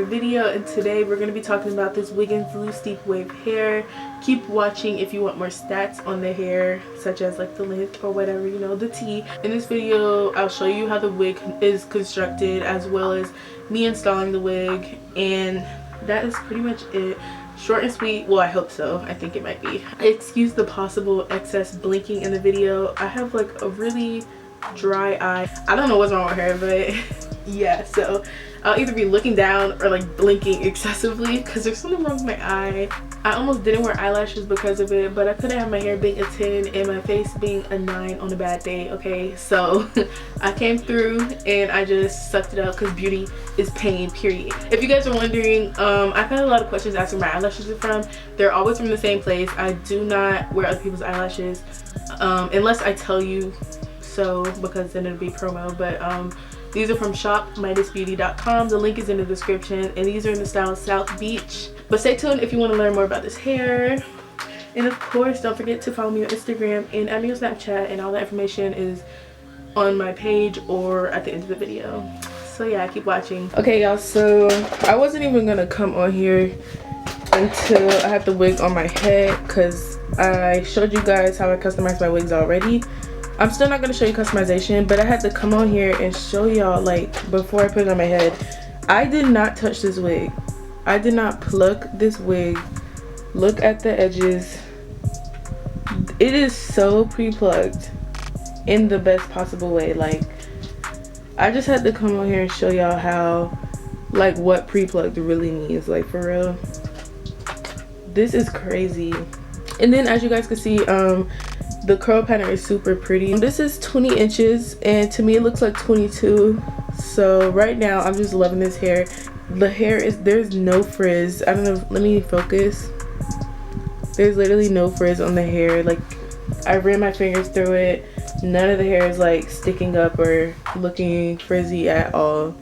Video, and today we're going to be talking about this Wiggins loose deep wave hair. Keep watching if you want more stats on the hair, such as like the length or whatever, you know, the tea. In this video I'll show you how the wig is constructed, as well as me installing the wig, and that is pretty much it. Short and sweet. Well, I hope so. I think it might be. Excuse the possible excess blinking in the video. I have like a really dry eye. I don't know what's wrong with her, but yeah, so I'll either be looking down or like blinking excessively because there's something wrong with my eye. I almost didn't wear eyelashes because of it, but I couldn't have my hair being a 10 and my face being a 9 on a bad day, okay? So I came through and I just sucked it up because beauty is pain, period. If you guys are wondering, I've had a lot of questions asking where my eyelashes are from. They're always from the same place. I do not wear other people's eyelashes unless I tell you so, because then it'll be promo. But these are from shop-beauty.com. The link is in the description, and these are in the style South Beach. But stay tuned if you want to learn more about this hair. And of course, don't forget to follow me on Instagram and add me on Snapchat, and all that information is on my page or at the end of the video. So yeah, keep watching. Okay y'all, so I wasn't even gonna come on here until I had the wig on my head, because I showed you guys how I customize my wigs already. I'm still not going to show you customization, but I had to come on here and show y'all, like, before I put it on my head. I did not touch this wig. I did not pluck this wig. Look at the edges. It is so pre-plucked in the best possible way. Like, I just had to come on here and show y'all how, like, what pre-plucked really means, like, for real. This is crazy. And then, as you guys can see, the curl pattern is super pretty. This is 20 inches, and to me it looks like 22. So right now I'm just loving this hair. The hair is, there's no frizz. I don't know, let me focus. There's literally no frizz on the hair. Like, I ran my fingers through it. None of the hair is like sticking up or looking frizzy at all.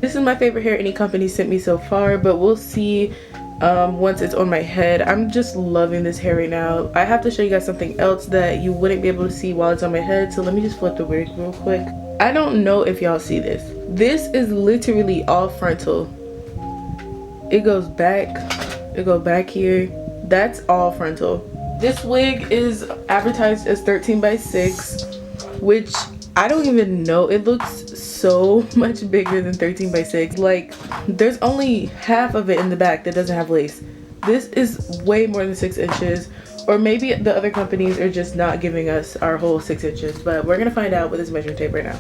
This is my favorite hair any company sent me so far, but we'll see once it's on my head. I'm just loving this hair right now. I have to show you guys something else that you wouldn't be able to see while it's on my head, so let me just flip the wig real quick. I don't know if y'all see this. This is literally all frontal. It goes back, it goes back here. That's all frontal. This wig is advertised as 13 by 6, which I don't even know. It looks so much bigger than 13 by 6. Like, there's only half of it in the back that doesn't have lace. This is way more than 6 inches, or maybe the other companies are just not giving us our whole 6 inches, but we're gonna find out with this measuring tape right now.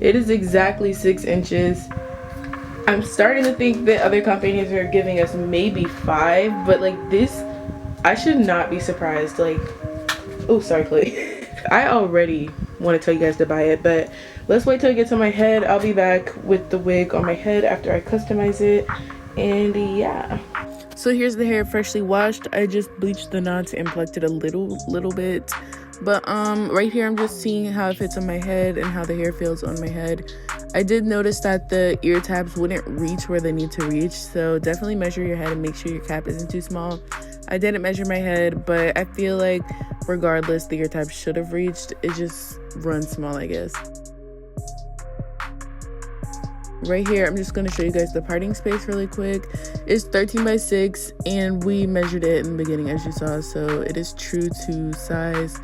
It is exactly 6 inches. I'm starting to think that other companies are giving us maybe 5, but like this, I should not be surprised. Like, oh, sorry Chloe. I already want to tell you guys to buy it, but let's wait till it gets on my head. I'll be back with the wig on my head after I customize it, and yeah. So here's the hair freshly washed. I just bleached the knots and plucked it a little bit, but right here I'm just seeing how it fits on my head and how the hair feels on my head. I did notice that the ear tabs wouldn't reach where they need to reach, so definitely measure your head and make sure your cap isn't too small. I didn't measure my head, but I feel like regardless, the ear tabs should have reached. It just runs small, I guess. Right here, I'm just going to show you guys the parting space really quick. It's 13 by 6, and we measured it in the beginning, as you saw, so it is true to size.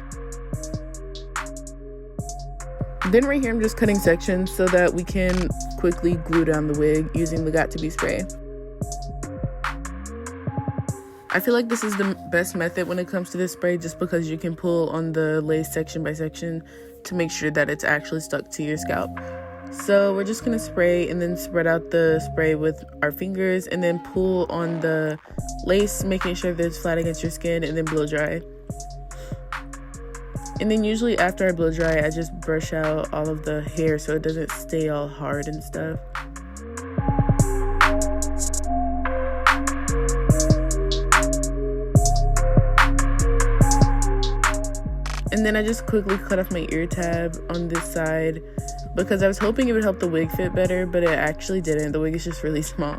Then right here, I'm just cutting sections so that we can quickly glue down the wig using the Got2B spray. I feel like this is the best method when it comes to this spray, just because you can pull on the lace section by section to make sure that it's actually stuck to your scalp. So we're just going to spray and then spread out the spray with our fingers, and then pull on the lace, making sure that it's flat against your skin, and then blow dry. And then usually after I blow dry, I just brush out all of the hair so it doesn't stay all hard and stuff. And then I just quickly cut off my ear tab on this side because I was hoping it would help the wig fit better, but it actually didn't. The wig is just really small.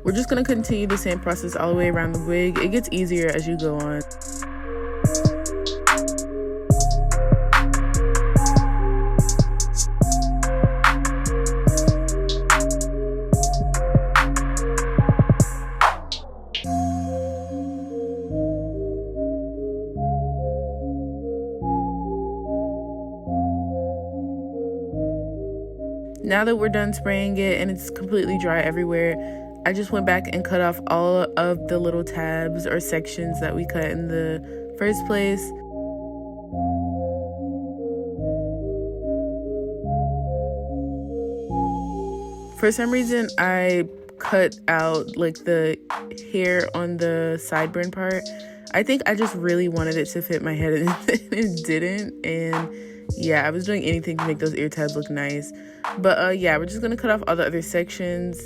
We're just going to continue the same process all the way around the wig. It gets easier as you go on. Now that we're done spraying it and it's completely dry everywhere, I just went back and cut off all of the little tabs or sections that we cut in the first place. For some reason, I cut out like the hair on the sideburn part. I think I just really wanted it to fit my head and it didn't. And yeah, I was doing anything to make those ear tabs look nice. But yeah, we're just gonna cut off all the other sections.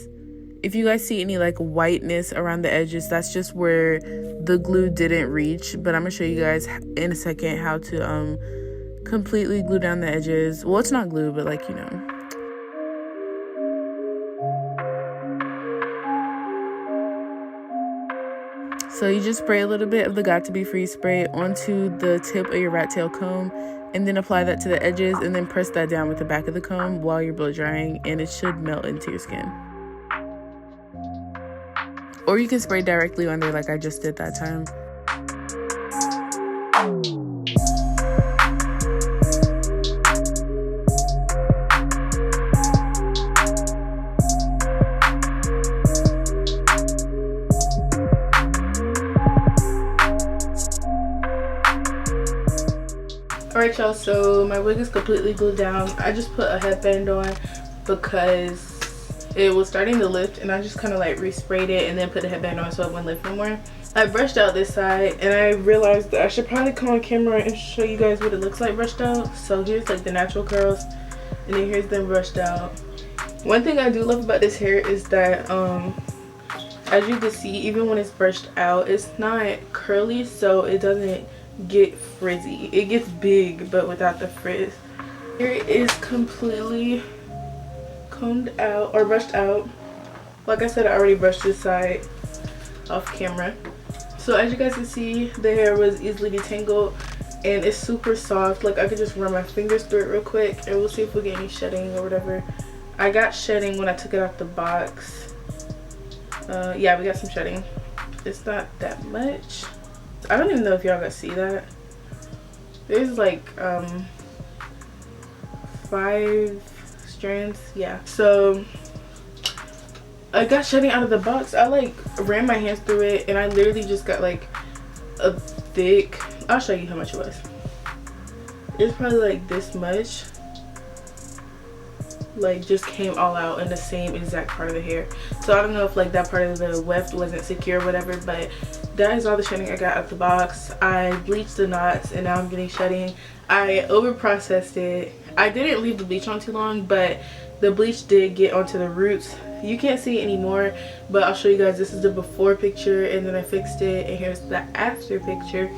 If you guys see any like whiteness around the edges, that's just where the glue didn't reach. But I'm gonna show you guys in a second how to completely glue down the edges. Well, it's not glue, but like, you know. So you just spray a little bit of the Got2B freeze spray onto the tip of your rat tail comb, and then apply that to the edges, and then press that down with the back of the comb while you're blow drying, and it should melt into your skin. Or you can spray directly on there like I just did that time. Alright y'all, so my wig is completely glued down. I just put a headband on because it was starting to lift, and I just kind of like resprayed it and then put a headband on so it wouldn't lift no more. I brushed out this side and I realized that I should probably come on camera and show you guys what it looks like brushed out. So here's like the natural curls, and then here's them brushed out. One thing I do love about this hair is that as you can see, even when it's brushed out, it's not curly, so it doesn't get frizzy. It gets big but without the frizz. Here is completely combed out or brushed out. Like I said, I already brushed this side off camera. So as you guys can see, the hair was easily detangled and it's super soft. Like I could just run my fingers through it real quick and we'll see if we get any shedding or whatever. I got shedding when I took it out the box. Yeah, we got some shedding. It's not that much. I don't even know if y'all got to see that. There's like 5 strands. Yeah, so I got shedding out of the box. I like ran my hands through it and I literally just got like a thick, I'll show you how much it was. It's probably like this much, like just came all out in the same exact part of the hair. So I don't know if like that part of the weft wasn't secure or whatever, but that is all the shedding I got out the box. I bleached the knots and now I'm getting shedding. I over processed it. I didn't leave the bleach on too long, but the bleach did get onto the roots. You can't see it anymore, but I'll show you guys. This is the before picture and then I fixed it, and here's the after picture.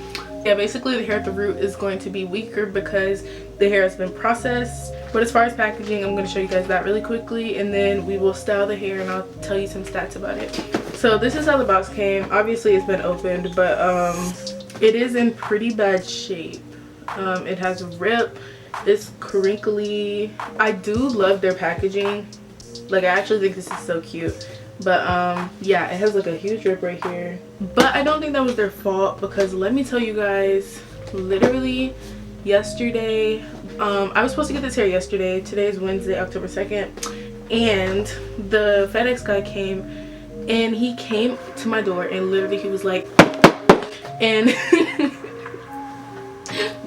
Yeah, basically the hair at the root is going to be weaker because the hair has been processed. But as far as packaging, I'm going to show you guys that really quickly, and then we will style the hair and I'll tell you some stats about it. So this is how the box came. Obviously it's been opened, but it is in pretty bad shape. It has a rip. It's crinkly. I do love their packaging. Like I actually think this is so cute. But yeah, it has like a huge rip right here. But I don't think that was their fault, because let me tell you guys, literally yesterday, I was supposed to get this hair yesterday. Today is Wednesday, October 2nd, and the FedEx guy came, and he came to my door and literally he was like, and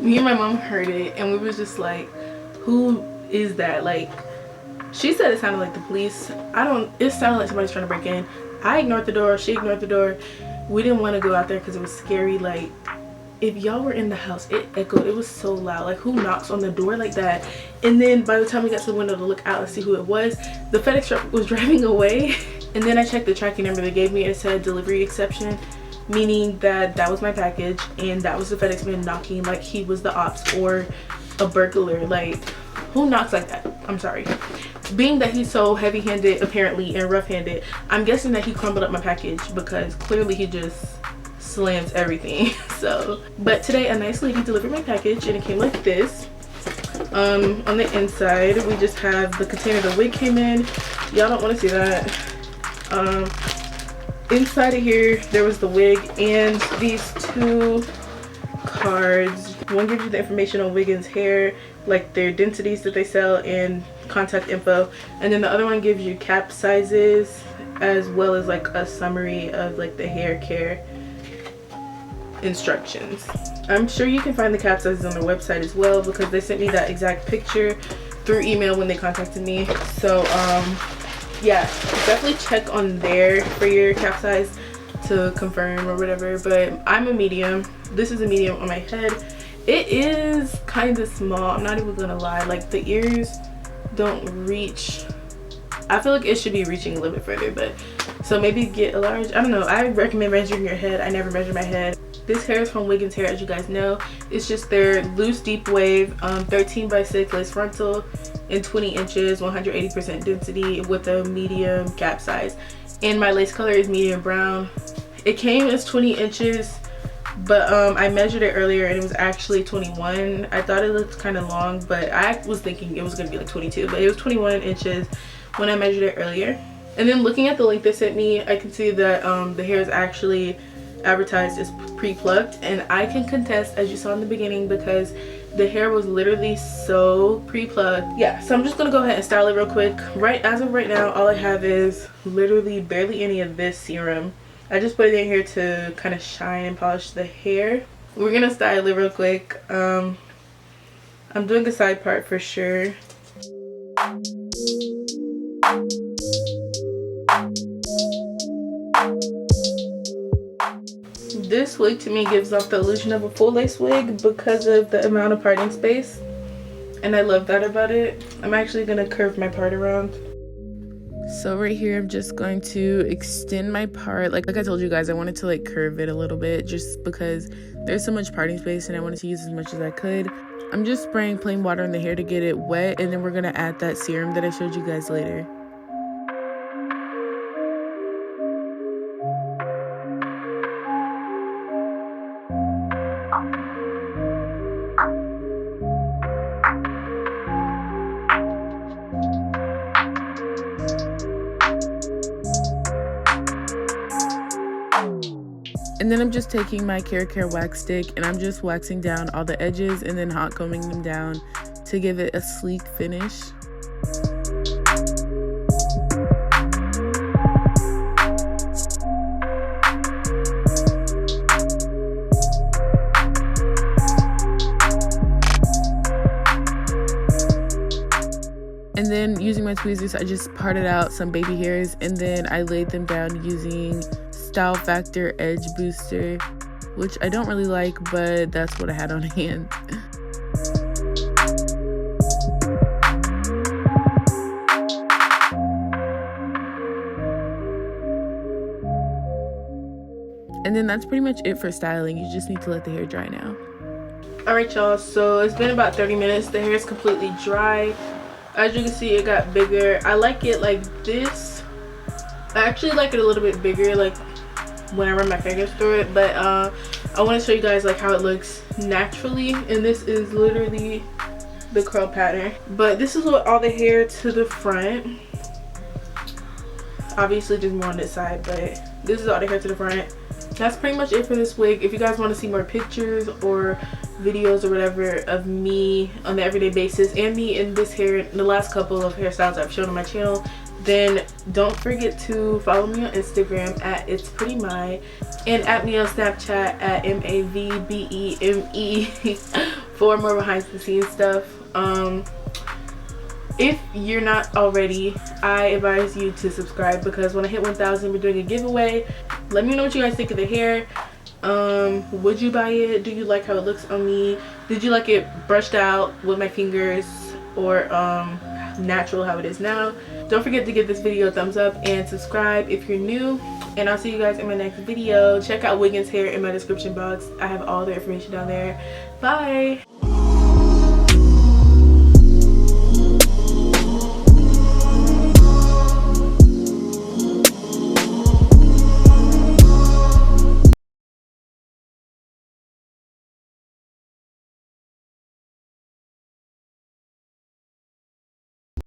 me and my mom heard it and we was just like, who is that? Like, she said it sounded like the police. It sounded like somebody's trying to break in. I ignored the door, she ignored the door. We didn't want to go out there because it was scary. Like, if y'all were in the house, it echoed. It was so loud. Like, who knocks on the door like that? And then by the time we got to the window to look out and see who it was, the FedEx truck was driving away. And then I checked the tracking number they gave me and it said delivery exception, meaning that that was my package and that was the FedEx man knocking like he was the ops or a burglar. Like, who knocks like that? I'm sorry. Being that he's so heavy-handed apparently and rough-handed, I'm guessing that he crumbled up my package because clearly he just slams everything. So, but today a nice lady delivered my package and it came like this. On the inside we just have the container the wig came in. Y'all don't want to see that. Inside of here there was the wig and these 2 cards. One gives you the information on Wiggins hair, like their densities that they sell, and contact info, and then the other one gives you cap sizes as well as like a summary of like the hair care instructions. I'm sure you can find the cap sizes on their website as well, because they sent me that exact picture through email when they contacted me. So yeah, definitely check on there for your cap size to confirm or whatever. But I'm a medium. This is a medium on my head. It is kind of small, I'm not even gonna lie. Like the ears don't reach, I feel like it should be reaching a little bit further, but so maybe get a large. I don't know, I recommend measuring your head. I never measure my head. This hair is from Wiggins hair, as you guys know. It's just their loose deep wave 13x6 lace frontal in 20 inches, 180% density with a medium cap size, and my lace color is medium brown. It came as 20 inches, but I measured it earlier and it was actually 21. I thought it looked kind of long, but I was thinking it was gonna be like 22, but it was 21 inches when I measured it earlier. And then looking at the link they sent me, I can see that the hair is actually advertised as pre-plucked, and I can contest, as you saw in the beginning, because the hair was literally so pre-plucked. Yeah, so I'm just gonna go ahead and style it real quick. As of right now, all I have is literally barely any of this serum. I just put it in here to kind of shine and polish the hair. We're gonna style it real quick. I'm doing a side part for sure. This wig to me gives off the illusion of a full lace wig because of the amount of parting space, and I love that about it. I'm actually gonna curve my part around. So right here, I'm just going to extend my part. Like I told you guys, I wanted to like curve it a little bit just because there's so much parting space and I wanted to use as much as I could. I'm just spraying plain water in the hair to get it wet, and then we're gonna add that serum that I showed you guys later. And then I'm just taking my Care wax stick and I'm just waxing down all the edges and then hot combing them down to give it a sleek finish. And then using my tweezers, I just parted out some baby hairs and then I laid them down using Style Factor Edge Booster, which I don't really like, but that's what I had on hand. And then that's pretty much it for styling. You just need to let the hair dry now. Alright y'all, so it's been about 30 minutes. The hair is completely dry. As you can see, it got bigger. I like it like this. I actually like it a little bit bigger, like when I run my fingers through it, but I want to show you guys like how it looks naturally, and this is literally the curl pattern. But this is what all the hair to the front. Obviously there's more on this side, but this is all the hair to the front. That's pretty much it for this wig. If you guys want to see more pictures or videos or whatever of me on the everyday basis and me in this hair, the last couple of hairstyles I've shown on my channel, then don't forget to follow me on Instagram at It's Pretty My, and at me on Snapchat at MAVBEME for more behind the scenes stuff. If you're not already, I advise you to subscribe, because when I hit 1,000 we're doing a giveaway. Let me know what you guys think of the hair. Would you buy it? Do you like how it looks on me? Did you like it brushed out with my fingers, or natural how it is now? Don't forget to give this video a thumbs up and subscribe if you're new, and I'll see you guys in my next video. Check out Wiggins hair in my description box. I have all the information down there. Bye.